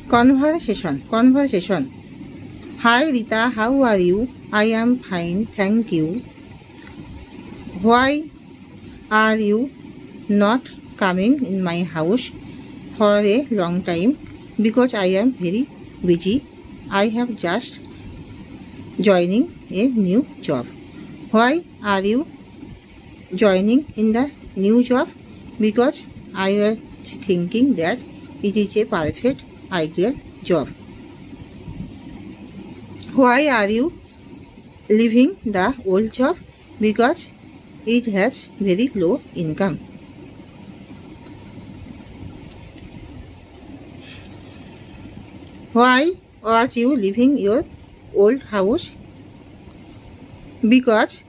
Conversation. Hi Rita, how are you? I am fine, thank you. Why are you not coming in my house for a long time? Because I am very busy. I have just joining a new job. Why are you joining in the new job? Because I was thinking that it is a perfect ideal job. Why are you leaving the old job? Because it has very low income. Why are you leaving your old house? Because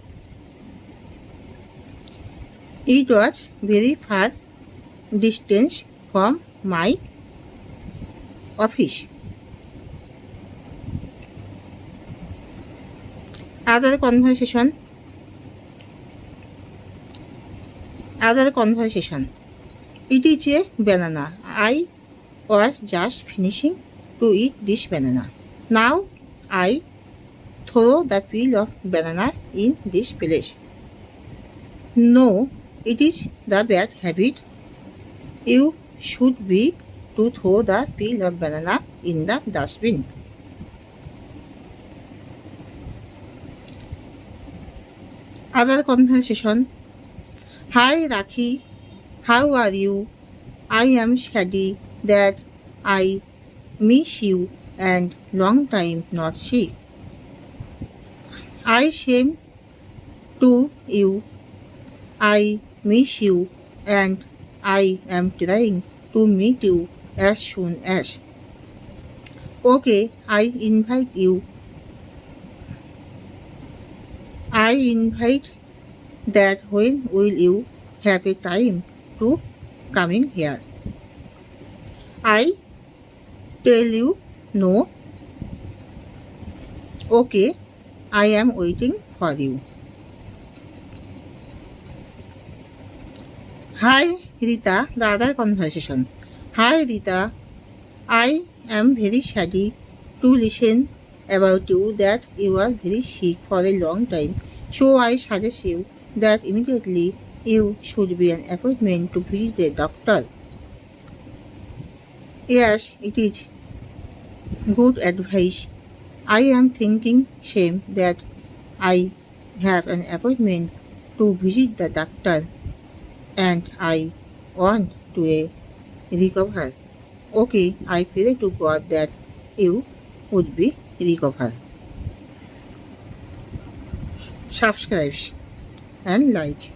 it was very far distance from my office. Other conversation. It is a banana. I was just finishing to eat this banana. Now I throw the peel of banana in this place. No, it is the bad habit. You should be to throw the peel of banana in the dustbin. Other conversation. Hi Rakhi, how are you? I am Shadi that I miss you and long time not see. I same to you. I miss you and I am trying to meet you as soon as. Okay, I invite that when will you have a time to coming here? I tell you no. Okay, I am waiting for you. Hi Rita, the other conversation. Hi Rita, I am very sorry to listen about you that you are very sick for a long time. So I suggest you that immediately you should be an appointment to visit a doctor. Yes, it is good advice. I am thinking shame that I have an appointment to visit the doctor and I want to recover. Okay, I pray to God that you would be recovered. Subscribe and like.